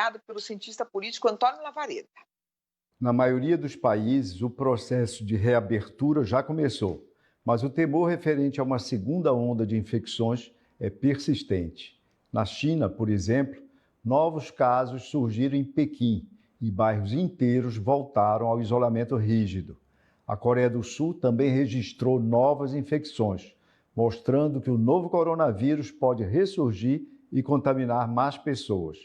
detalhado pelo cientista político Antônio Lavareda. Na maioria dos países, o processo de reabertura já começou, mas o temor referente a uma segunda onda de infecções é persistente. Na China, por exemplo, novos casos surgiram em Pequim e bairros inteiros voltaram ao isolamento rígido. A Coreia do Sul também registrou novas infecções, mostrando que o novo coronavírus pode ressurgir e contaminar mais pessoas.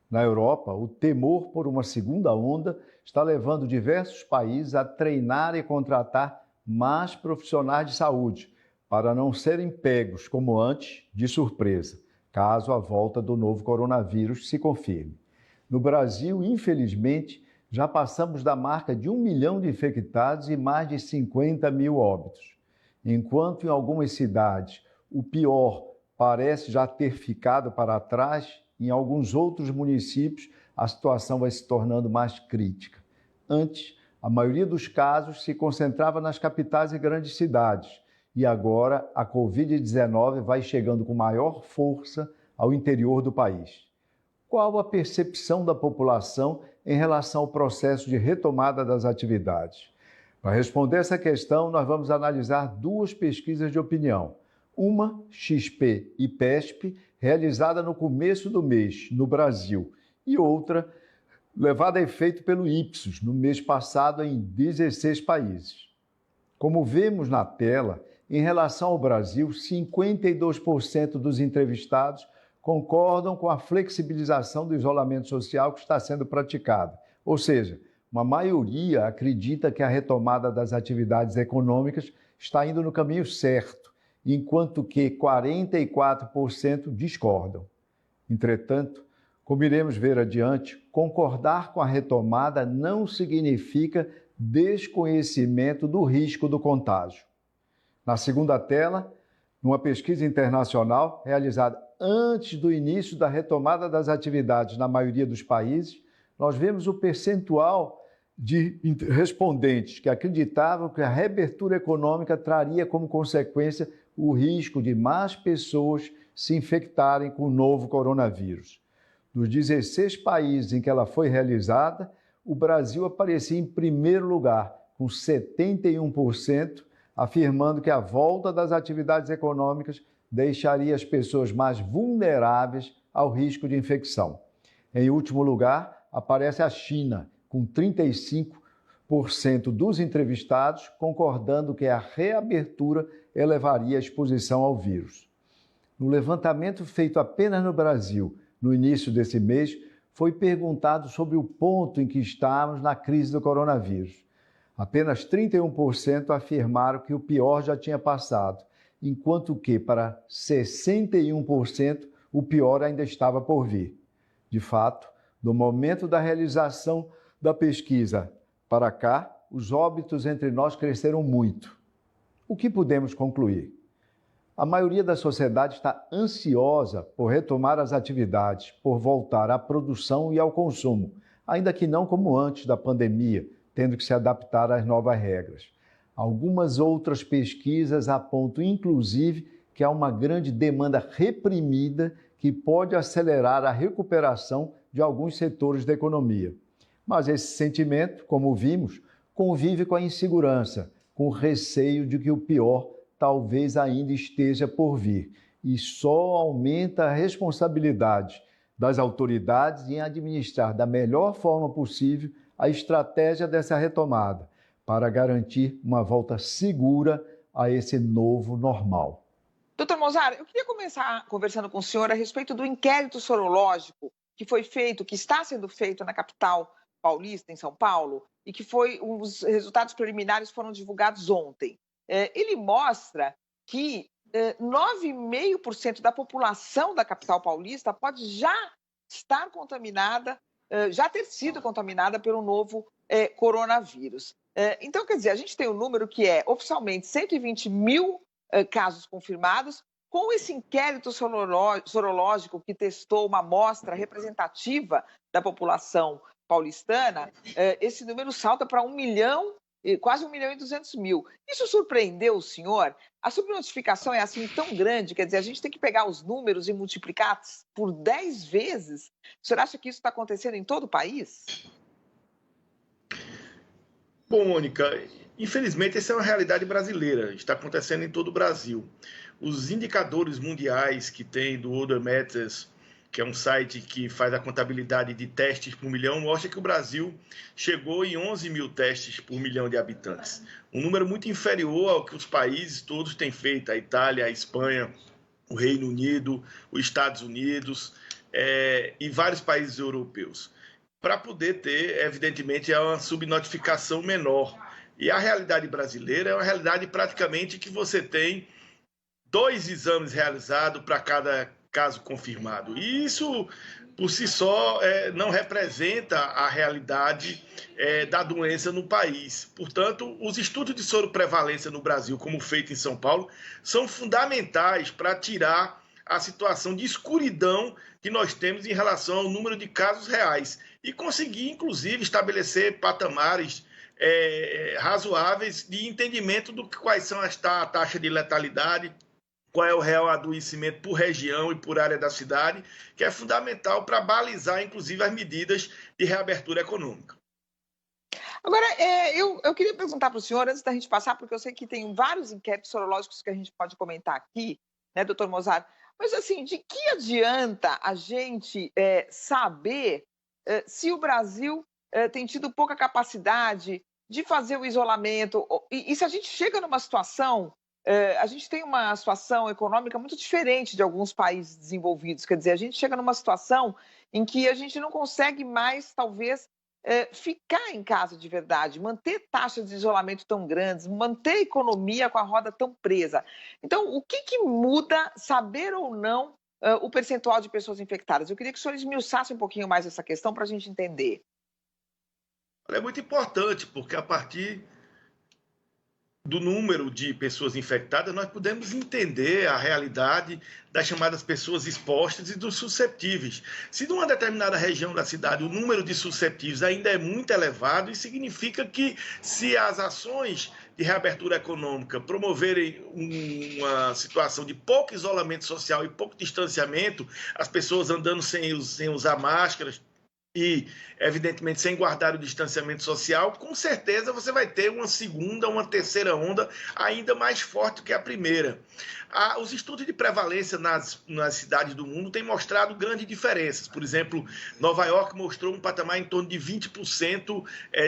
Na Europa, o temor por uma segunda onda está levando diversos países a treinar e contratar mais profissionais de saúde, para não serem pegos, como antes, de surpresa, caso a volta do novo coronavírus se confirme. No Brasil, infelizmente, já passamos da marca de 1 milhão de infectados e mais de 50 mil óbitos. Enquanto em algumas cidades o pior parece já ter ficado para trás, em alguns outros municípios a situação vai se tornando mais crítica. Antes, a maioria dos casos se concentrava nas capitais e grandes cidades, e agora a Covid-19 vai chegando com maior força ao interior do país. Qual a percepção da população em relação ao processo de retomada das atividades? Para responder essa questão, nós vamos analisar duas pesquisas de opinião. Uma, XP e PESP, realizada no começo do mês, no Brasil, e outra, levada a efeito pelo Ipsos, no mês passado, em 16 países. Como vemos na tela, em relação ao Brasil, 52% dos entrevistados concordam com a flexibilização do isolamento social que está sendo praticado. Ou seja, uma maioria acredita que a retomada das atividades econômicas está indo no caminho certo, enquanto que 44% discordam. Entretanto, como iremos ver adiante, concordar com a retomada não significa desconhecimento do risco do contágio. Na segunda tela, numa pesquisa internacional realizada antes do início da retomada das atividades na maioria dos países, nós vemos o percentual de respondentes que acreditavam que a reabertura econômica traria como consequência o risco de mais pessoas se infectarem com o novo coronavírus. Dos 16 países em que ela foi realizada, o Brasil aparecia em primeiro lugar, com 71%, afirmando que a volta das atividades econômicas deixaria as pessoas mais vulneráveis ao risco de infecção. Em último lugar, aparece a China, com 35% dos entrevistados concordando que a reabertura elevaria a exposição ao vírus. No levantamento feito apenas no Brasil, no início desse mês, foi perguntado sobre o ponto em que estamos na crise do coronavírus. Apenas 31% afirmaram que o pior já tinha passado, enquanto que, para 61%, o pior ainda estava por vir. De fato, do momento da realização da pesquisa para cá, os óbitos entre nós cresceram muito. O que podemos concluir? A maioria da sociedade está ansiosa por retomar as atividades, por voltar à produção e ao consumo, ainda que não como antes da pandemia, tendo que se adaptar às novas regras. Algumas outras pesquisas apontam, inclusive, que há uma grande demanda reprimida que pode acelerar a recuperação de alguns setores da economia. Mas esse sentimento, como vimos, convive com a insegurança, com o receio de que o pior talvez ainda esteja por vir, e só aumenta a responsabilidade das autoridades em administrar da melhor forma possível a estratégia dessa retomada, para garantir uma volta segura a esse novo normal. Doutor Mozart, eu queria começar conversando com o senhor a respeito do inquérito sorológico que foi feito, que está sendo feito na capital paulista, em São Paulo, e que os resultados preliminares foram divulgados ontem. Ele mostra que 9,5% da população da capital paulista pode já estar contaminada, já ter sido contaminada pelo novo coronavírus. Então, quer dizer, a gente tem um número que é oficialmente 120 mil casos confirmados. Com esse inquérito sorológico que testou uma amostra representativa da população paulistana, esse número salta para 1 milhão quase 1.200.000. Isso surpreendeu o senhor? A subnotificação é assim tão grande, quer dizer, a gente tem que pegar os números e multiplicar por 10 vezes? O senhor acha que isso está acontecendo em todo o país? Bom, Mônica, infelizmente essa é uma realidade brasileira, está acontecendo em todo o Brasil. Os indicadores mundiais que tem do Odometers, que é um site que faz a contabilidade de testes por milhão, mostra que o Brasil chegou em 11 mil testes por milhão de habitantes. Um número muito inferior ao que os países todos têm feito, a Itália, a Espanha, o Reino Unido, os Estados Unidos e vários países europeus. Para poder ter, evidentemente, uma subnotificação menor. E a realidade brasileira é uma realidade praticamente que você tem 2 exames realizados para cada caso confirmado. E isso, por si só, não representa a realidade da doença no país. Portanto, os estudos de soroprevalência no Brasil, como feito em São Paulo, são fundamentais para tirar a situação de escuridão que nós temos em relação ao número de casos reais e conseguir, inclusive, estabelecer patamares razoáveis de entendimento do que quais são a taxa de letalidade, qual é o real adoecimento por região e por área da cidade, que é fundamental para balizar, inclusive, as medidas de reabertura econômica. Agora, eu queria perguntar para o senhor, antes da gente passar, porque eu sei que tem vários inquéritos sorológicos que a gente pode comentar aqui, né, doutor Mozart? Mas, assim, de que adianta a gente saber se o Brasil tem tido pouca capacidade de fazer o isolamento? E se a gente chega numa situação, a gente tem uma situação econômica muito diferente de alguns países desenvolvidos. Quer dizer, a gente chega numa situação em que a gente não consegue mais, talvez, ficar em casa de verdade, manter taxas de isolamento tão grandes, manter a economia com a roda tão presa. Então, o que muda, saber ou não, o percentual de pessoas infectadas? Eu queria que o senhor esmiuçasse um pouquinho mais essa questão para a gente entender. É muito importante, porque a partir do número de pessoas infectadas, nós podemos entender a realidade das chamadas pessoas expostas e dos susceptíveis. Se numa determinada região da cidade o número de susceptíveis ainda é muito elevado, isso significa que se as ações de reabertura econômica promoverem uma situação de pouco isolamento social e pouco distanciamento, as pessoas andando sem usar máscaras, e, evidentemente, sem guardar o distanciamento social, com certeza você vai ter uma segunda, uma terceira onda ainda mais forte que a primeira. Os estudos de prevalência nas cidades do mundo têm mostrado grandes diferenças. Por exemplo, Nova York mostrou um patamar em torno de 20%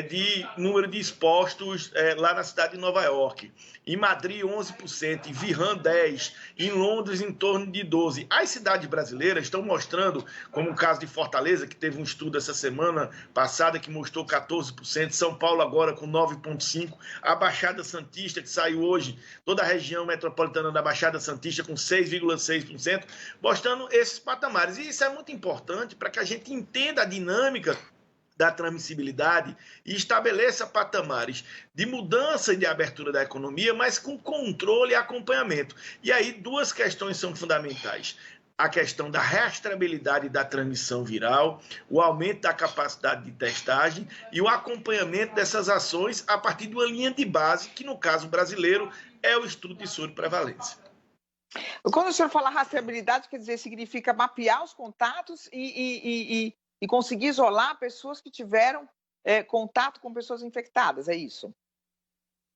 de número de expostos lá na cidade de Nova York. Em Madrid, 11%, em Wuhan, 10%, em Londres, em torno de 12%. As cidades brasileiras estão mostrando, como o caso de Fortaleza, que teve um estudo essa semana passada que mostrou 14%, São Paulo agora com 9,5%, a Baixada Santista, que saiu hoje, toda a região metropolitana da Baixada Santista com 6,6%, mostrando esses patamares. E isso é muito importante para que a gente entenda a dinâmica da transmissibilidade e estabeleça patamares de mudança e de abertura da economia, mas com controle e acompanhamento. E aí 2 questões são fundamentais: a questão da rastreabilidade da transmissão viral, o aumento da capacidade de testagem e o acompanhamento dessas ações a partir de uma linha de base, que no caso brasileiro é o estudo de soroprevalência. Quando o senhor fala rastreabilidade, quer dizer, significa mapear os contatos e conseguir isolar pessoas que tiveram contato com pessoas infectadas, é isso?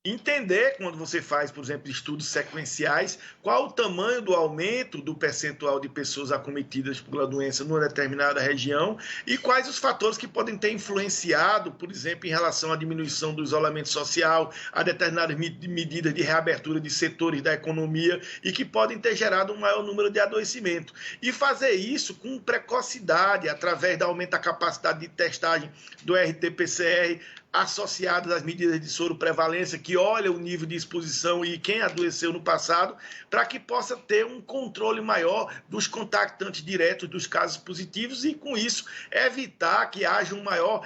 Entender, quando você faz, por exemplo, estudos sequenciais, qual o tamanho do aumento do percentual de pessoas acometidas pela doença numa determinada região e quais os fatores que podem ter influenciado, por exemplo, em relação à diminuição do isolamento social, a determinadas medidas de reabertura de setores da economia e que podem ter gerado um maior número de adoecimento. E fazer isso com precocidade, através do aumento da capacidade de testagem do RT-PCR, associados às medidas de soroprevalência, que olha o nível de exposição e quem adoeceu no passado, para que possa ter um controle maior dos contactantes diretos dos casos positivos e, com isso, evitar que haja um maior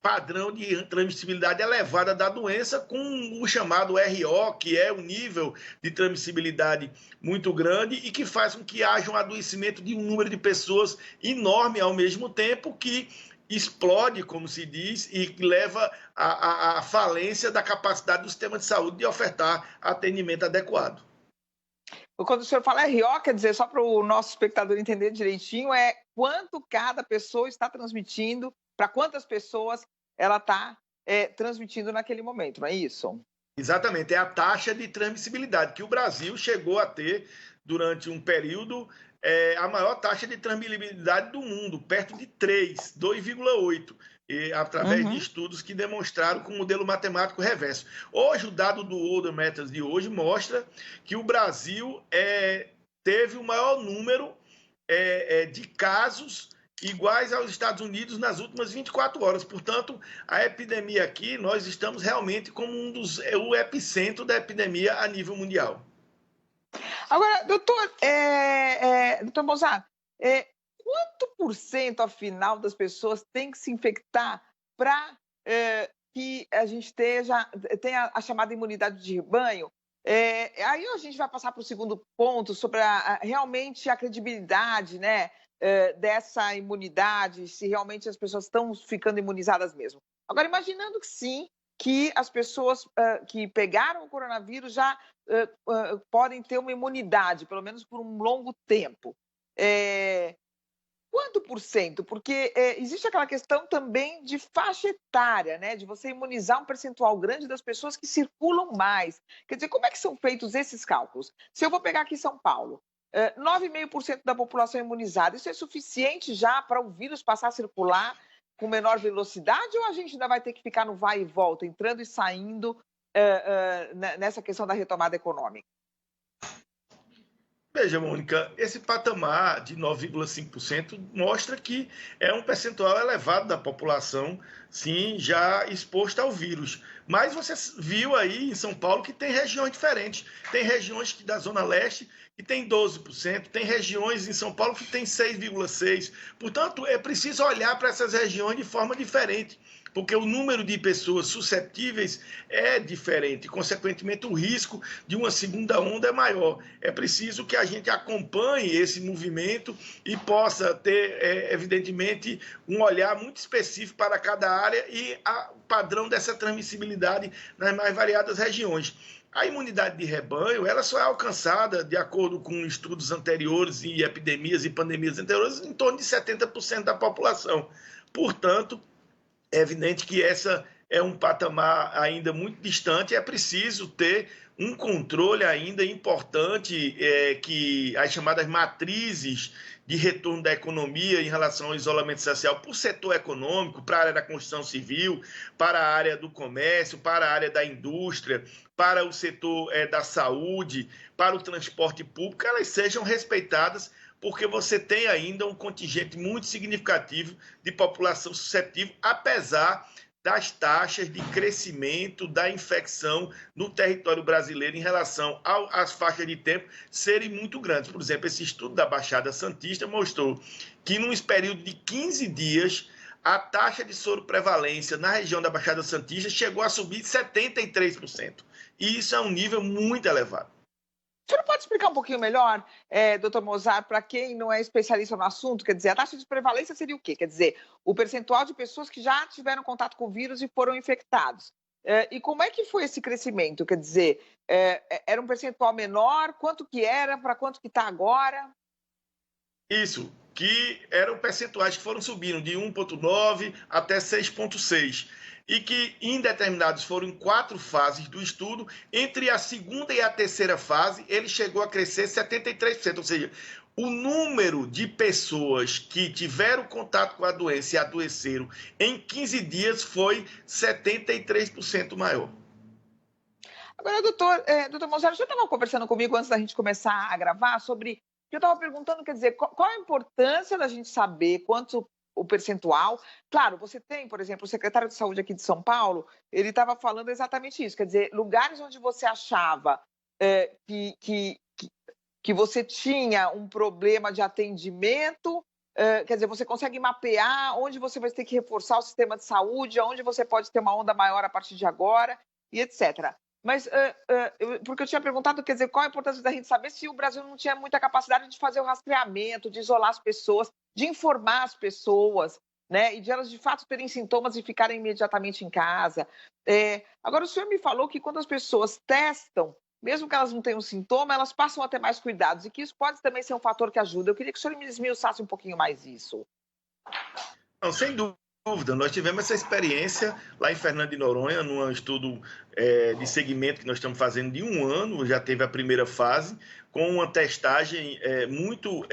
padrão de transmissibilidade elevada da doença, com o chamado RO, que é um nível de transmissibilidade muito grande e que faz com que haja um adoecimento de um número de pessoas enorme ao mesmo tempo, que explode, como se diz, e leva à falência da capacidade do sistema de saúde de ofertar atendimento adequado. Quando o senhor fala RO, quer dizer, só para o nosso espectador entender direitinho, é quanto cada pessoa está transmitindo, para quantas pessoas ela está transmitindo naquele momento, não é isso? Exatamente, é a taxa de transmissibilidade, que o Brasil chegou a ter durante um período a maior taxa de transmissibilidade do mundo, perto de 3, 2,8, através de estudos que demonstraram com o modelo matemático reverso. Hoje, o dado do World Methods de hoje mostra que o Brasil teve o maior número de casos iguais aos Estados Unidos nas últimas 24 horas. Portanto, a epidemia aqui, nós estamos realmente como o epicentro da epidemia a nível mundial. Agora, doutor Mozart, quanto por cento, afinal, das pessoas tem que se infectar para que a gente tenha a chamada imunidade de rebanho? Aí a gente vai passar para o segundo ponto, sobre realmente a credibilidade, né, dessa imunidade, se realmente as pessoas estão ficando imunizadas mesmo. Agora, imaginando que sim, que as pessoas que pegaram o coronavírus já podem ter uma imunidade, pelo menos por um longo tempo. Quanto por cento? Porque existe aquela questão também de faixa etária, né? De você imunizar um percentual grande das pessoas que circulam mais. Quer dizer, como é que são feitos esses cálculos? Se eu vou pegar aqui São Paulo, 9,5% da população imunizada, isso é suficiente já para o vírus passar a circular com menor velocidade, ou a gente ainda vai ter que ficar no vai e volta, entrando e saindo nessa questão da retomada econômica? Veja, Mônica, esse patamar de 9,5% mostra que é um percentual elevado da população, sim, já exposta ao vírus. Mas você viu aí em São Paulo que tem regiões diferentes. Tem regiões da Zona Leste que tem 12%, tem regiões em São Paulo que tem 6,6%. Portanto, é preciso olhar para essas regiões de forma diferente, porque o número de pessoas suscetíveis é diferente, consequentemente o risco de uma segunda onda é maior. É preciso que a gente acompanhe esse movimento e possa ter, evidentemente, um olhar muito específico para cada área e o padrão dessa transmissibilidade nas mais variadas regiões. A imunidade de rebanho, ela só é alcançada, de acordo com estudos anteriores e epidemias e pandemias anteriores, em torno de 70% da população. Portanto, é evidente que essa é um patamar ainda muito distante, é preciso ter um controle ainda importante, que as chamadas matrizes de retorno da economia em relação ao isolamento social por setor econômico, para a área da construção civil, para a área do comércio, para a área da indústria, para o setor da saúde, para o transporte público, elas sejam respeitadas, porque você tem ainda um contingente muito significativo de população suscetível, apesar das taxas de crescimento da infecção no território brasileiro em relação às faixas de tempo serem muito grandes. Por exemplo, esse estudo da Baixada Santista mostrou que, num período de 15 dias, a taxa de soroprevalência na região da Baixada Santista chegou a subir 73%. E isso é um nível muito elevado. O senhor pode explicar um pouquinho melhor, doutor Mozart, para quem não é especialista no assunto? Quer dizer, a taxa de prevalência seria o quê? Quer dizer, o percentual de pessoas que já tiveram contato com o vírus e foram infectados. E como é que foi esse crescimento? Quer dizer, era um percentual menor? Quanto que era? Para quanto que está agora? Isso, que eram percentuais que foram subindo de 1,9 até 6,6. E que em determinados foram 4 fases do estudo, entre a segunda e a terceira fase, ele chegou a crescer 73%, ou seja, o número de pessoas que tiveram contato com a doença e adoeceram em 15 dias foi 73% maior. Agora, doutor Mozart, você estava conversando comigo antes da gente começar a gravar sobre... Eu estava perguntando, quer dizer, qual a importância da gente saber quanto o percentual. Claro, você tem, por exemplo, o secretário de Saúde aqui de São Paulo, ele estava falando exatamente isso, quer dizer, lugares onde você achava que você tinha um problema de atendimento, quer dizer, você consegue mapear onde você vai ter que reforçar o sistema de saúde, onde você pode ter uma onda maior a partir de agora, e etc. Mas, porque eu tinha perguntado, quer dizer, qual a importância da gente saber se o Brasil não tinha muita capacidade de fazer o rastreamento, de isolar as pessoas, de informar as pessoas, né? E de elas, de fato, terem sintomas e ficarem imediatamente em casa. Agora, o senhor me falou que quando as pessoas testam, mesmo que elas não tenham sintoma, elas passam a ter mais cuidados e que isso pode também ser um fator que ajuda. Eu queria que o senhor me esmiuçasse um pouquinho mais isso. Não, sem dúvida, nós tivemos essa experiência lá em Fernando de Noronha, num estudo de segmento que nós estamos fazendo de 1 ano, já teve a primeira fase, com uma testagem muito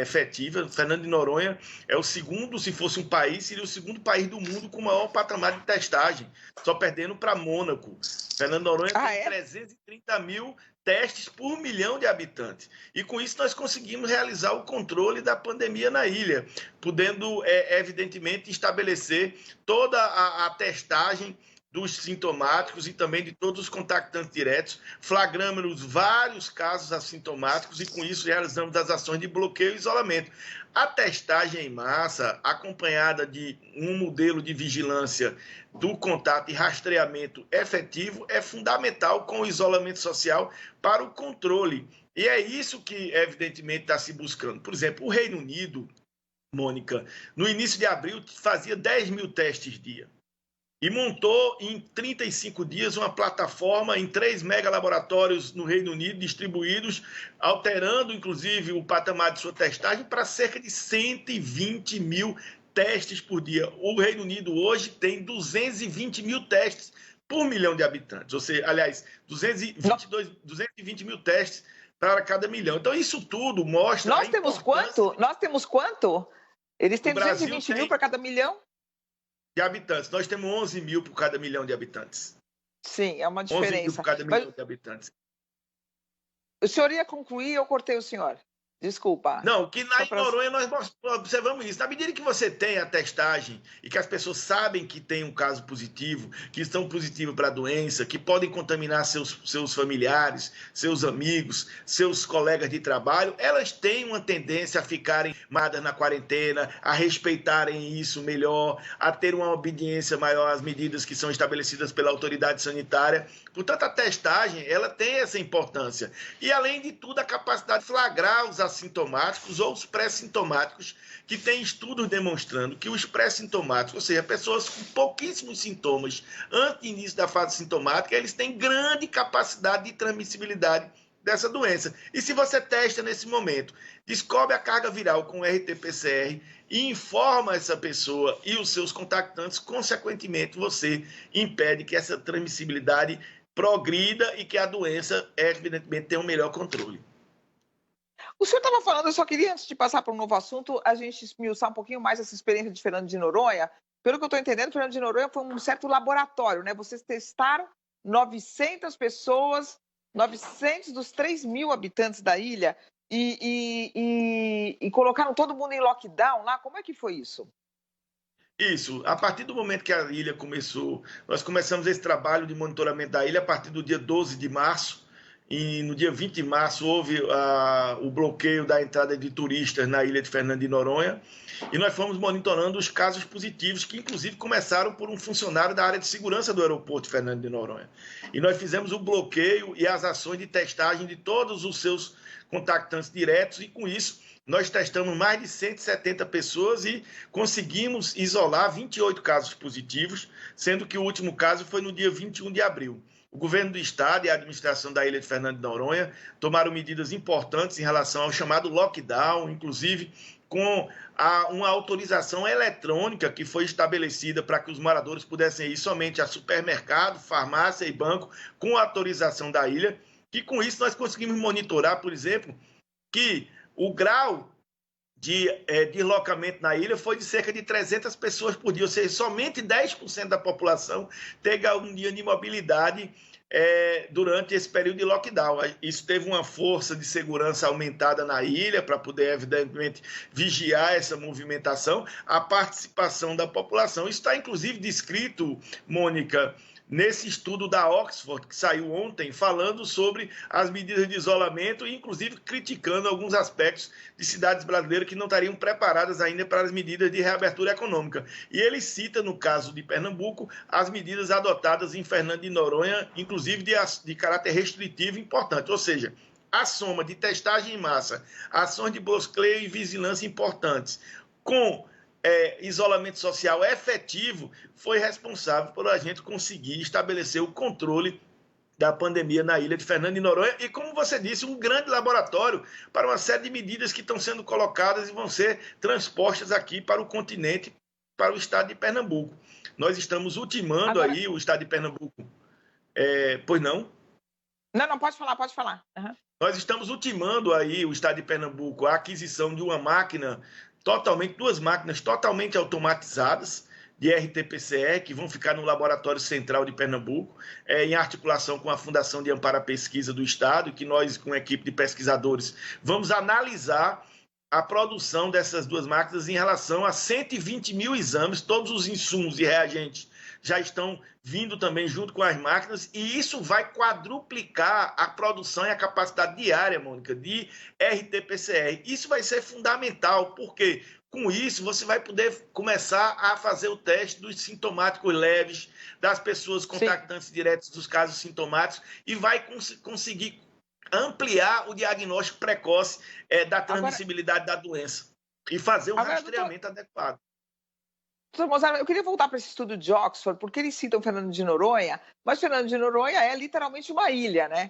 efetiva. Fernando de Noronha é o segundo, se fosse um país, seria o segundo país do mundo com o maior patamar de testagem, só perdendo para Mônaco. Fernando de Noronha tem 330 mil testes por 1 milhão de habitantes. E com isso nós conseguimos realizar o controle da pandemia na ilha, podendo, evidentemente, estabelecer toda a testagem dos sintomáticos e também de todos os contactantes diretos. Flagramos vários casos assintomáticos e com isso realizamos as ações de bloqueio e isolamento. A testagem em massa, acompanhada de um modelo de vigilância do contato e rastreamento efetivo, é fundamental com o isolamento social para o controle. E é isso que, evidentemente, está se buscando. Por exemplo, o Reino Unido, Mônica, no início de abril, fazia 10 mil testes dia. E montou em 35 dias uma plataforma em 3 megalaboratórios no Reino Unido, distribuídos, alterando, inclusive, o patamar de sua testagem para cerca de 120 mil testes por dia. O Reino Unido hoje tem 220 mil testes por 1 milhão de habitantes. Ou seja, aliás, 220 mil testes para cada milhão. Então, isso tudo mostra Nós temos quanto? Nós temos quanto? Eles têm 220 mil para cada milhão? De habitantes. Nós temos 11 mil por cada milhão de habitantes. Sim, é uma diferença. 11 mil por cada milhão de habitantes. O senhor ia concluir, eu cortei o senhor. Desculpa. Não, que lá em Noronha nós observamos isso. Na medida que você tem a testagem e que as pessoas sabem que tem um caso positivo, que estão positivos para a doença, que podem contaminar seus familiares, seus amigos, seus colegas de trabalho, elas têm uma tendência a ficarem armadas na quarentena, a respeitarem isso melhor, a ter uma obediência maior às medidas que são estabelecidas pela autoridade sanitária. Portanto, a testagem, ela tem essa importância. E, além de tudo, a capacidade de flagrar os assintomáticos ou os pré-sintomáticos, que tem estudos demonstrando que os pré-sintomáticos, ou seja, pessoas com pouquíssimos sintomas antes do início da fase sintomática, eles têm grande capacidade de transmissibilidade dessa doença. E se você testa nesse momento, descobre a carga viral com RT-PCR e informa essa pessoa e os seus contactantes, consequentemente, você impede que essa transmissibilidade progrida e que a doença, evidentemente, tenha um melhor controle. O senhor estava falando, eu só queria, antes de passar para um novo assunto, a gente esmiuçar um pouquinho mais essa experiência de Fernando de Noronha. Pelo que eu estou entendendo, Fernando de Noronha foi um certo laboratório, né? Vocês testaram 900 pessoas, 900 dos 3 mil habitantes da ilha e colocaram todo mundo em lockdown lá. Como é que foi isso? Isso, a partir do momento que a ilha começou, nós começamos esse trabalho de monitoramento da ilha a partir do dia 12 de março, e no dia 20 de março houve o bloqueio da entrada de turistas na ilha de Fernando de Noronha, e nós fomos monitorando os casos positivos, que inclusive começaram por um funcionário da área de segurança do aeroporto de Fernando de Noronha. E nós fizemos o bloqueio e as ações de testagem de todos os seus contactantes diretos, e com isso nós testamos mais de 170 pessoas e conseguimos isolar 28 casos positivos, sendo que o último caso foi no dia 21 de abril. O governo do estado e a administração da ilha de Fernando de Noronha tomaram medidas importantes em relação ao chamado lockdown, inclusive com uma autorização eletrônica que foi estabelecida para que os moradores pudessem ir somente a supermercado, farmácia e banco com autorização da ilha. E com isso nós conseguimos monitorar, por exemplo, que o grau de deslocamento na ilha foi de cerca de 300 pessoas por dia, ou seja, somente 10% da população teve um dia de mobilidade durante esse período de lockdown. Isso teve uma força de segurança aumentada na ilha para poder, evidentemente, vigiar essa movimentação, a participação da população. Isso está, inclusive, descrito, Mônica, nesse estudo da Oxford, que saiu ontem, falando sobre as medidas de isolamento e, inclusive, criticando alguns aspectos de cidades brasileiras que não estariam preparadas ainda para as medidas de reabertura econômica. E ele cita, no caso de Pernambuco, as medidas adotadas em Fernando de Noronha, inclusive de caráter restritivo importante, ou seja, a soma de testagem em massa, ações de bloqueio e vigilância importantes, com isolamento social efetivo, foi responsável por a gente conseguir estabelecer o controle da pandemia na ilha de Fernando de Noronha e, como você disse, um grande laboratório para uma série de medidas que estão sendo colocadas e vão ser transpostas aqui para o continente, para o estado de Pernambuco. Nós estamos ultimando Agora... aí o estado de Pernambuco. Pois não? Não, pode falar, pode falar. Uhum. Nós estamos ultimando aí o estado de Pernambuco a aquisição de duas máquinas totalmente automatizadas de RT-PCR, que vão ficar no Laboratório Central de Pernambuco, em articulação com a Fundação de Amparo à Pesquisa do Estado, que nós, com a equipe de pesquisadores, vamos analisar a produção dessas duas máquinas em relação a 120 mil exames, todos os insumos e reagentes já estão vindo também junto com as máquinas, e isso vai quadruplicar a produção e a capacidade diária, Mônica, de RT-PCR. Isso vai ser fundamental, porque com isso você vai poder começar a fazer o teste dos sintomáticos leves, das pessoas contactantes diretos dos casos sintomáticos, e vai conseguir ampliar o diagnóstico precoce da transmissibilidade da doença e fazer um rastreamento adequado. Doutor Mozart, eu queria voltar para esse estudo de Oxford, porque eles citam Fernando de Noronha, mas Fernando de Noronha é literalmente uma ilha, né?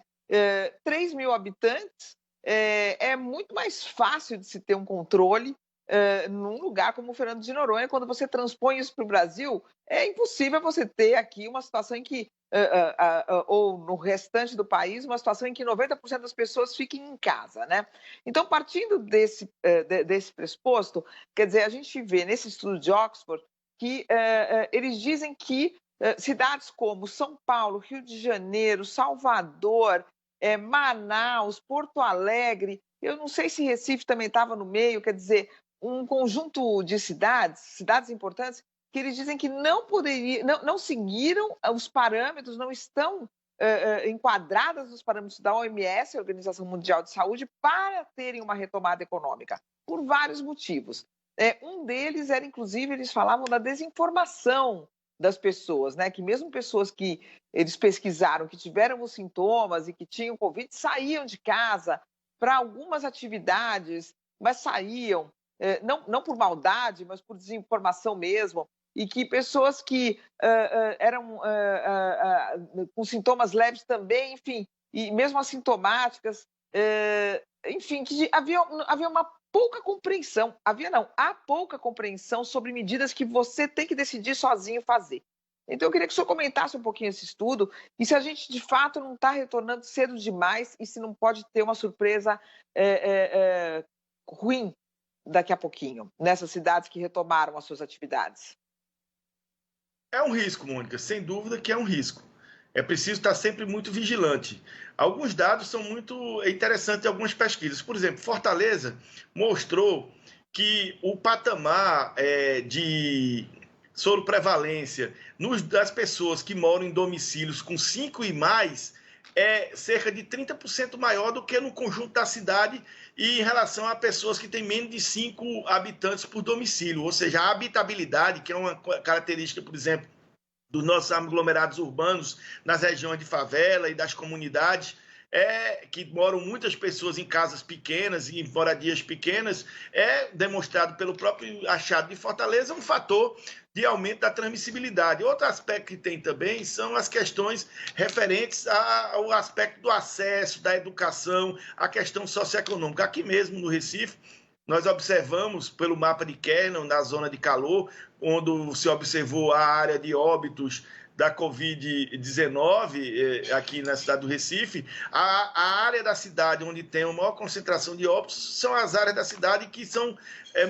3 mil habitantes, é muito mais fácil de se ter um controle num lugar como Fernando de Noronha. Quando você transpõe isso para o Brasil, é impossível você ter aqui uma situação em que, ou no restante do país, uma situação em que 90% das pessoas fiquem em casa, né? Então, partindo desse pressuposto, quer dizer, a gente vê nesse estudo de Oxford que eles dizem que cidades como São Paulo, Rio de Janeiro, Salvador, Manaus, Porto Alegre, eu não sei se Recife também estava no meio, quer dizer, um conjunto de cidades importantes, que eles dizem que não seguiram os parâmetros, não estão enquadradas nos parâmetros da OMS, a Organização Mundial de Saúde, para terem uma retomada econômica, por vários motivos. Um deles era, inclusive, eles falavam da desinformação das pessoas, né? Que mesmo pessoas que eles pesquisaram, que tiveram os sintomas e que tinham Covid, saíam de casa para algumas atividades, mas saíam, não por maldade, mas por desinformação mesmo, e que pessoas que eram com sintomas leves também, enfim, e mesmo assintomáticas, enfim, que havia uma pouca compreensão, há pouca compreensão sobre medidas que você tem que decidir sozinho fazer. Então, eu queria que o senhor comentasse um pouquinho esse estudo e se a gente, de fato, não está retornando cedo demais e se não pode ter uma surpresa ruim daqui a pouquinho, nessas cidades que retomaram as suas atividades. É um risco, Mônica, sem dúvida que é um risco. É preciso estar sempre muito vigilante. Alguns dados são muito interessantes em algumas pesquisas. Por exemplo, Fortaleza mostrou que o patamar de soroprevalência das pessoas que moram em domicílios com 5 e mais é cerca de 30% maior do que no conjunto da cidade e em relação a pessoas que têm menos de 5 habitantes por domicílio. Ou seja, a habitabilidade, que é uma característica, por exemplo, dos nossos aglomerados urbanos, nas regiões de favela e das comunidades, que moram muitas pessoas em casas pequenas e em moradias pequenas, é demonstrado pelo próprio achado de Fortaleza um fator de aumento da transmissibilidade. Outro aspecto que tem também são as questões referentes ao aspecto do acesso, da educação, a questão socioeconômica. Aqui mesmo no Recife, nós observamos pelo mapa de Kernel, na zona de calor, onde se observou a área de óbitos da Covid-19 aqui na cidade do Recife, a área da cidade onde tem a maior concentração de óbitos são as áreas da cidade que são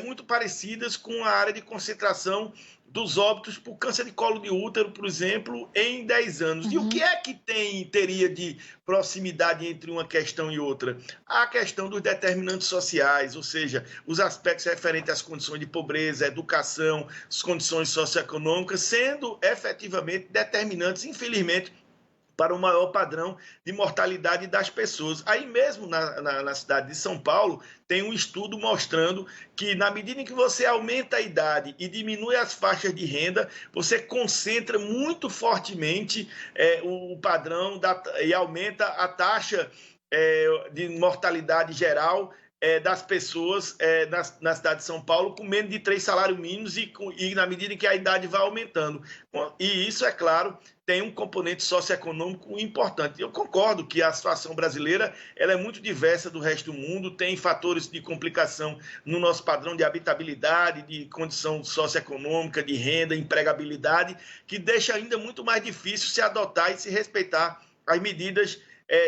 muito parecidas com a área de concentração dos óbitos por câncer de colo de útero, por exemplo, em 10 anos. Uhum. E o que é que teria de proximidade entre uma questão e outra? A questão dos determinantes sociais, ou seja, os aspectos referentes às condições de pobreza, educação, as condições socioeconômicas, sendo efetivamente determinantes, infelizmente, para o maior padrão de mortalidade das pessoas. Aí mesmo na cidade de São Paulo, tem um estudo mostrando que na medida em que você aumenta a idade e diminui as faixas de renda, você concentra muito fortemente o padrão e aumenta a taxa de mortalidade geral das pessoas na cidade de São Paulo com menos de 3 salários mínimos e na medida em que a idade vai aumentando. E isso, é claro, tem um componente socioeconômico importante. Eu concordo que a situação brasileira ela é muito diversa do resto do mundo, tem fatores de complicação no nosso padrão de habitabilidade, de condição socioeconômica, de renda, empregabilidade, que deixa ainda muito mais difícil se adotar e se respeitar as medidas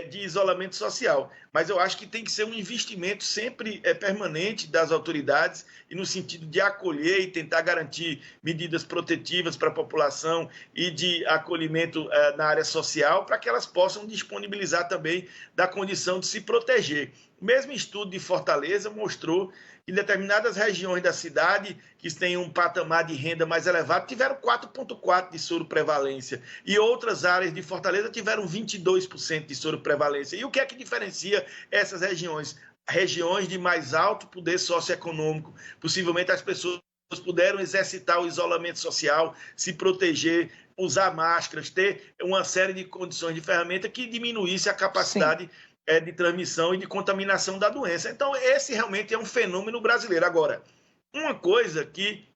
de isolamento social. Mas eu acho que tem que ser um investimento sempre permanente das autoridades e no sentido de acolher e tentar garantir medidas protetivas para a população e de acolhimento na área social para que elas possam disponibilizar também da condição de se proteger. O mesmo estudo de Fortaleza mostrou que determinadas regiões da cidade que têm um patamar de renda mais elevado tiveram 4,4% de soroprevalência e outras áreas de Fortaleza tiveram 22% de soroprevalência. E o que é que diferencia essas regiões? Regiões de mais alto poder socioeconômico. Possivelmente as pessoas puderam exercitar o isolamento social, se proteger, usar máscaras, ter uma série de condições de ferramenta que diminuísse a capacidade de transmissão e de contaminação da doença. Então, esse realmente é um fenômeno brasileiro. Agora, uma coisa que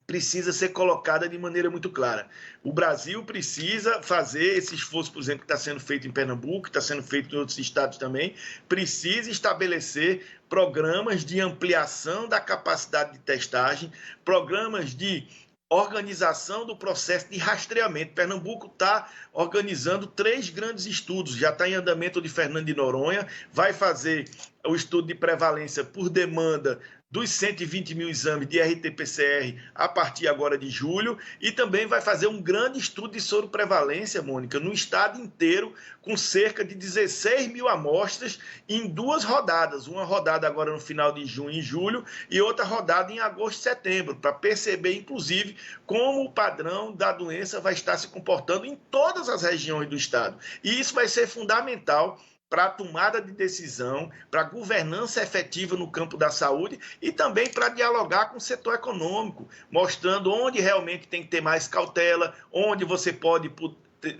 precisa ser colocada de maneira muito clara. O Brasil precisa fazer esse esforço, por exemplo, que está sendo feito em Pernambuco, que está sendo feito em outros estados também, precisa estabelecer programas de ampliação da capacidade de testagem, programas de organização do processo de rastreamento. Pernambuco está organizando 3 grandes estudos, já está em andamento o de Fernando de Noronha, vai fazer o estudo de prevalência por demanda dos 120 mil exames de RT-PCR a partir agora de julho e também vai fazer um grande estudo de soroprevalência, Mônica, no estado inteiro, com cerca de 16 mil amostras em 2 rodadas, uma rodada agora no final de junho e julho e outra rodada em agosto e setembro, para perceber, inclusive, como o padrão da doença vai estar se comportando em todas as regiões do estado. E isso vai ser fundamental para a tomada de decisão, para a governança efetiva no campo da saúde e também para dialogar com o setor econômico, mostrando onde realmente tem que ter mais cautela, onde você pode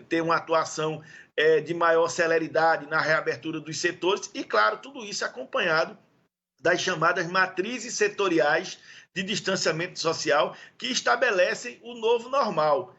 ter uma atuação de maior celeridade na reabertura dos setores e, claro, tudo isso acompanhado das chamadas matrizes setoriais de distanciamento social que estabelecem o novo normal.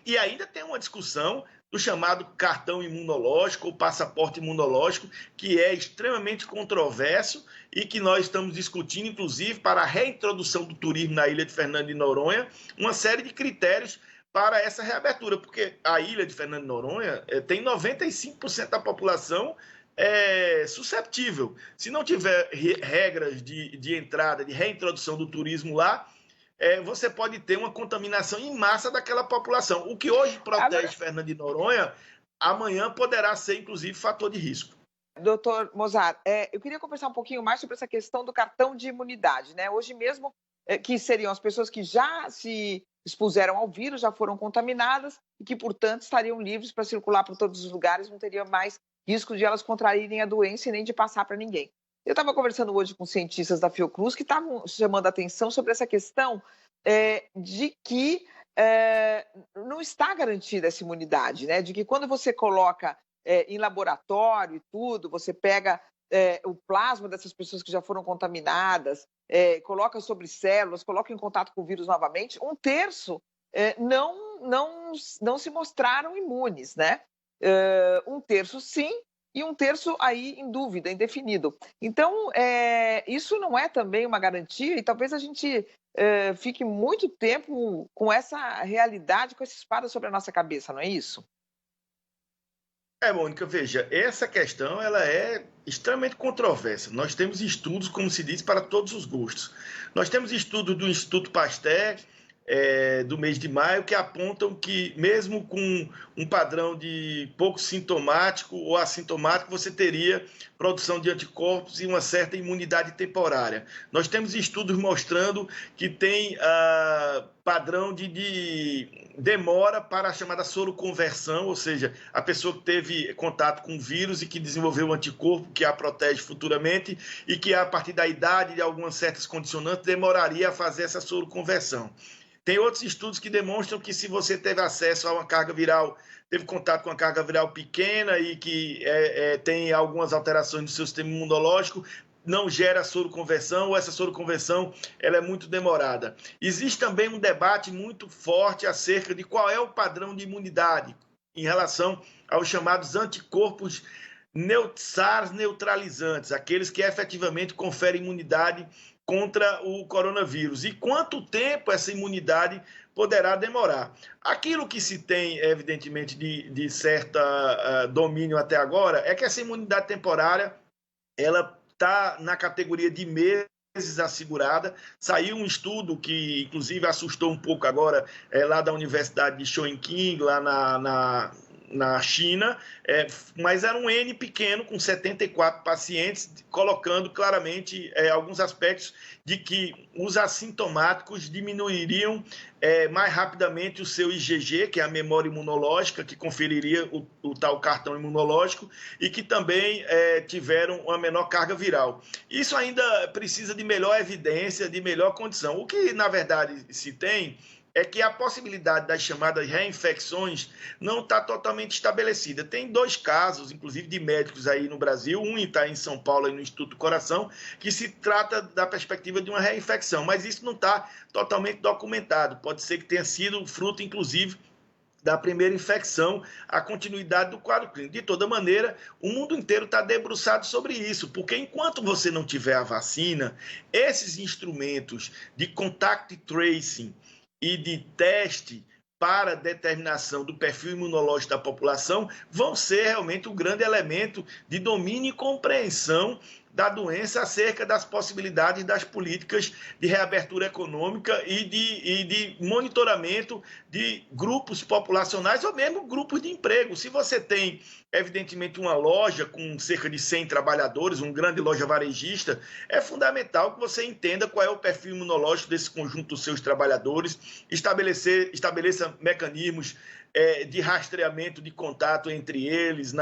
E ainda tem uma discussão do chamado cartão imunológico ou passaporte imunológico, que é extremamente controverso e que nós estamos discutindo, inclusive, para a reintrodução do turismo na ilha de Fernando de Noronha, uma série de critérios para essa reabertura, porque a ilha de Fernando de Noronha tem 95% da população susceptível. Se não tiver regras de entrada, de reintrodução do turismo lá, você pode ter uma contaminação em massa daquela população. O que hoje protege Fernando de Noronha, amanhã poderá ser, inclusive, fator de risco. Doutor Mozart, eu queria conversar um pouquinho mais sobre essa questão do cartão de imunidade, né? Hoje mesmo, que seriam as pessoas que já se expuseram ao vírus, já foram contaminadas e que, portanto, estariam livres para circular por todos os lugares, não teria mais risco de elas contraírem a doença e nem de passar para ninguém. Eu estava conversando hoje com cientistas da Fiocruz que estavam chamando a atenção sobre essa questão de que não está garantida essa imunidade, né? De que quando você coloca em laboratório e tudo, você pega o plasma dessas pessoas que já foram contaminadas, coloca sobre células, coloca em contato com o vírus novamente, 1/3 não se mostraram imunes, né? 1/3 sim, e 1/3 aí em dúvida, indefinido. Então, isso não é também uma garantia e talvez a gente fique muito tempo com essa realidade, com essa espada sobre a nossa cabeça, não é isso? Mônica, veja, essa questão ela é extremamente controversa. Nós temos estudos, como se diz, para todos os gostos. Nós temos estudos do Instituto Pasteur, do mês de maio, que apontam que mesmo com um padrão de pouco sintomático ou assintomático, você teria produção de anticorpos e uma certa imunidade temporária. Nós temos estudos mostrando que tem padrão de demora para a chamada soroconversão, ou seja, a pessoa que teve contato com o vírus e que desenvolveu um anticorpo que a protege futuramente e que a partir da idade de algumas certas condicionantes demoraria a fazer essa soroconversão. Tem outros estudos que demonstram que se você teve acesso a uma carga viral, teve contato com uma carga viral pequena e que tem algumas alterações no seu sistema imunológico, não gera soroconversão ou essa soroconversão ela é muito demorada. Existe também um debate muito forte acerca de qual é o padrão de imunidade em relação aos chamados anticorpos SARS neutralizantes, aqueles que efetivamente conferem imunidade contra o coronavírus. E quanto tempo essa imunidade poderá demorar? Aquilo que se tem, evidentemente, de certo domínio até agora é que essa imunidade temporária ela está na categoria de meses assegurada. Saiu um estudo que, inclusive, assustou um pouco agora, lá da Universidade de Chongqing, lá na China, mas era um N pequeno, com 74 pacientes, colocando claramente alguns aspectos de que os assintomáticos diminuiriam mais rapidamente o seu IgG, que é a memória imunológica, que conferiria o tal cartão imunológico, e que também tiveram uma menor carga viral. Isso ainda precisa de melhor evidência, de melhor condição. O que, na verdade, se tem é que a possibilidade das chamadas reinfecções não está totalmente estabelecida. Tem 2 casos, inclusive, de médicos aí no Brasil, um está em São Paulo, aí no Instituto do Coração, que se trata da perspectiva de uma reinfecção, mas isso não está totalmente documentado. Pode ser que tenha sido fruto, inclusive, da primeira infecção, a continuidade do quadro clínico. De toda maneira, o mundo inteiro está debruçado sobre isso, porque enquanto você não tiver a vacina, esses instrumentos de contact tracing e de teste para determinação do perfil imunológico da população vão ser realmente o grande elemento de domínio e compreensão da doença acerca das possibilidades das políticas de reabertura econômica e de monitoramento de grupos populacionais ou mesmo grupos de emprego. Se você tem, evidentemente, uma loja com cerca de 100 trabalhadores, uma grande loja varejista, é fundamental que você entenda qual é o perfil imunológico desse conjunto dos seus trabalhadores, estabeleça mecanismos de rastreamento de contato entre eles,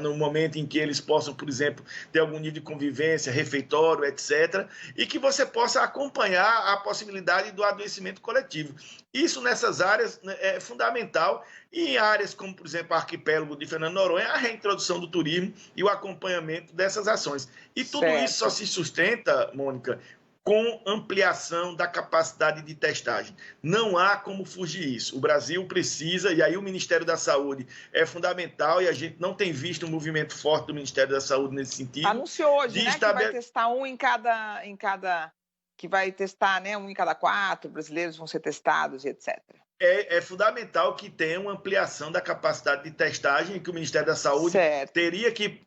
no momento em que eles possam, por exemplo, ter algum nível de convivência, refeitório, etc., e que você possa acompanhar a possibilidade do adoecimento coletivo. Isso nessas áreas é fundamental, e em áreas como, por exemplo, o arquipélago de Fernando de Noronha, a reintrodução do turismo e o acompanhamento dessas ações. E tudo isso só se sustenta, Mônica, com ampliação da capacidade de testagem. Não há como fugir isso. O Brasil precisa, e aí o Ministério da Saúde é fundamental, e a gente não tem visto um movimento forte do Ministério da Saúde nesse sentido. Anunciou hoje, né, que vai testar um em cada... que vai testar, né, 1 em cada 4 brasileiros vão ser testados e etc. É fundamental que tenha uma ampliação da capacidade de testagem, que o Ministério da Saúde teria que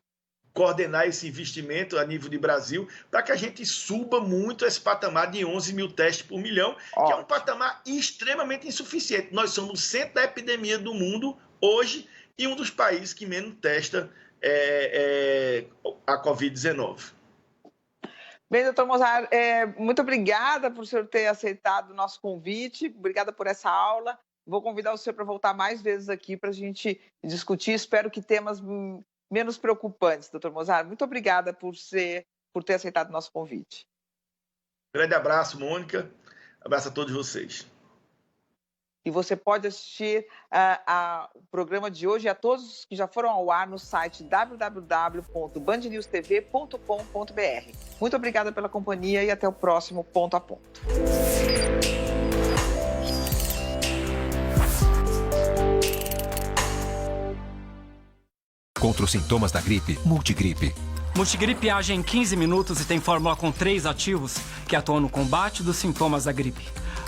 coordenar esse investimento a nível de Brasil, para que a gente suba muito esse patamar de 11 mil testes por milhão, que é um patamar extremamente insuficiente. Nós somos o centro da epidemia do mundo hoje e um dos países que menos testa a Covid-19. Bem, doutor Mozart, muito obrigada por o senhor ter aceitado o nosso convite, obrigada por essa aula. Vou convidar o senhor para voltar mais vezes aqui para a gente discutir, espero que temas menos preocupantes, doutor Mozart. Muito obrigada por ter aceitado o nosso convite. Grande abraço, Mônica. Abraço a todos vocês. E você pode assistir o programa de hoje e a todos os que já foram ao ar no site www.bandnewstv.com.br. Muito obrigada pela companhia e até o próximo Ponto a Ponto. Contra os sintomas da gripe, Multigripe. Multigripe age em 15 minutos e tem fórmula com 3 ativos que atuam no combate dos sintomas da gripe.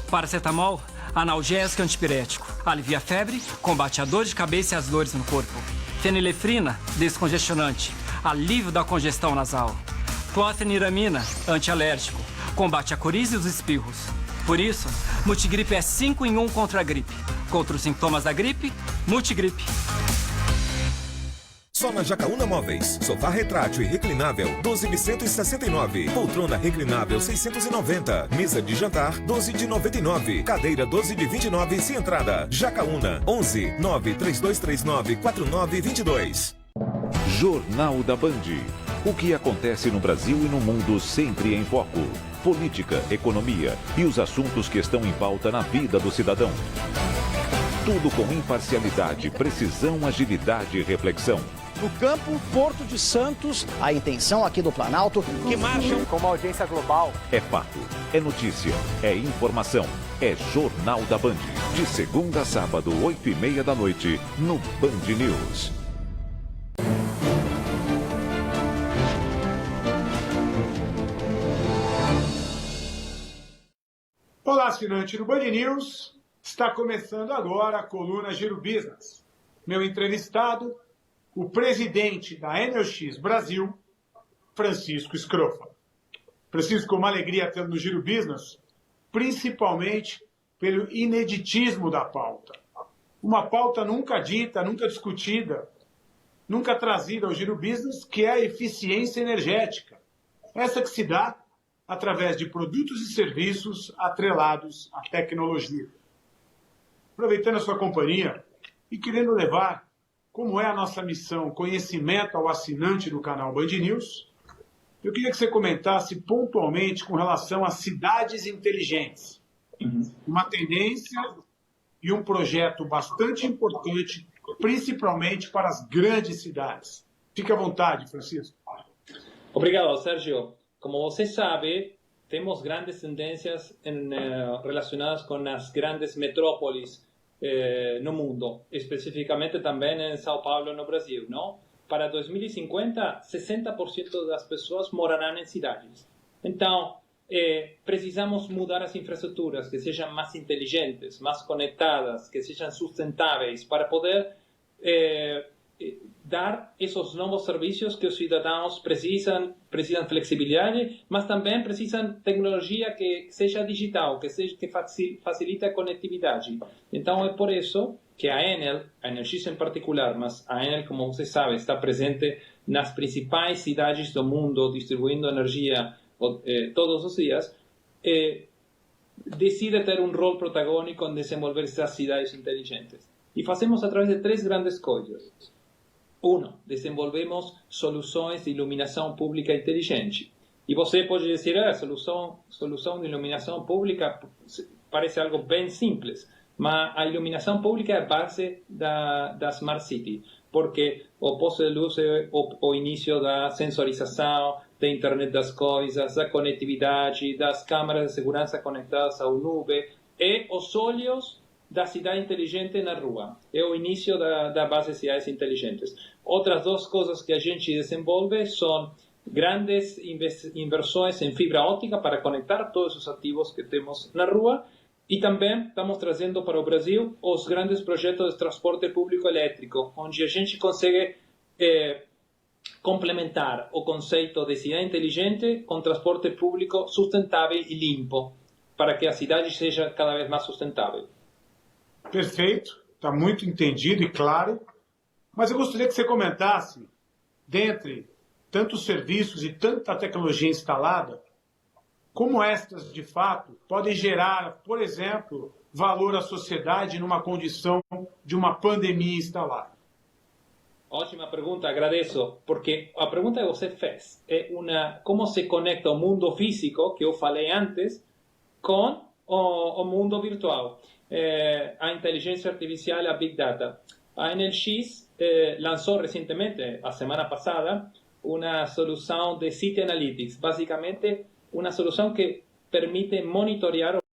Paracetamol, analgésico e antipirético. Alivia a febre, combate a dor de cabeça e as dores no corpo. Fenilefrina, descongestionante. Alívio da congestão nasal. Clofeniramina, antialérgico. Combate a coriza e os espirros. Por isso, Multigripe é 5 em 1 contra a gripe. Contra os sintomas da gripe, Multigripe. Só na Jacaúna Móveis. Sofá retrátil e reclinável, 12 de 169. Poltrona reclinável, 690. Mesa de jantar, 12 de 99. Cadeira, 12 de 29, sem entrada. Jacaúna, 11 93239 4922. Jornal da Band. O que acontece no Brasil e no mundo sempre em foco. Política, economia e os assuntos que estão em pauta na vida do cidadão. Tudo com imparcialidade, precisão, agilidade e reflexão. no campo, Porto de Santos. A intenção aqui do Planalto, que marcham com uma audiência global. É fato, é notícia, é informação, é Jornal da Band. De segunda a sábado, 8h30 da noite, no Band News. Olá, assinante do Band News. Está começando agora a coluna Giro Business. Meu entrevistado, o presidente da Enel X Brasil, Francisco Scrofa. Francisco, uma alegria tê-lo no Giro Business, principalmente pelo ineditismo da pauta. Uma pauta nunca dita, nunca discutida, nunca trazida ao Giro Business, que é a eficiência energética. Essa que se dá através de produtos e serviços atrelados à tecnologia. Aproveitando a sua companhia e querendo levar, como é a nossa missão, conhecimento ao assinante do canal Band News, eu queria que você comentasse pontualmente com relação às cidades inteligentes. Uma tendência e um projeto bastante importante, principalmente para as grandes cidades. Fique à vontade, Francisco. Obrigado, Sérgio. Como você sabe, temos grandes tendências relacionadas com as grandes metrópoles no mundo, especificamente também em São Paulo, no Brasil, não? Para 2050, 60% das pessoas morarão em cidades. Então, precisamos mudar as infraestruturas, que sejam mais inteligentes, mais conectadas, que sejam sustentáveis, para poder dar esses novos serviços que os cidadãos precisam flexibilidade, mas também precisam tecnologia que seja digital, que facilite a conectividade. Então é por isso que a Enel X em particular, mas a Enel, como você sabe, está presente nas principais cidades do mundo, distribuindo energia todos os dias, decide ter um rol protagônico em desenvolver essas cidades inteligentes. E fazemos através de 3 grandes coisas. 1. Desenvolvemos soluções de iluminação pública inteligente. E você pode dizer, solução de iluminação pública parece algo bem simples, mas a iluminação pública é a base da Smart City, porque o posto de luz é o início da sensorização, da internet das coisas, da conectividade, das câmaras de segurança conectadas ao nuvem, e os olhos da cidade inteligente na rua. É o início da base de cidades inteligentes. Outras 2 coisas que a gente desenvolve são grandes inversões em fibra óptica para conectar todos os ativos que temos na rua, e também estamos trazendo para o Brasil os grandes projetos de transporte público elétrico, onde a gente consegue complementar o conceito de cidade inteligente com transporte público sustentável e limpo, para que a cidade seja cada vez mais sustentável. Perfeito, está muito entendido e claro, mas eu gostaria que você comentasse, dentre tantos serviços e tanta tecnologia instalada, como estas, de fato, podem gerar, por exemplo, valor à sociedade numa condição de uma pandemia instalada. Ótima pergunta, agradeço, porque a pergunta que você fez é como se conecta o mundo físico, que eu falei antes, com o mundo virtual. A inteligência artificial e a Big Data. A Enel X lançou recentemente, a semana passada, uma solução de City Analytics, basicamente uma solução que permite monitorear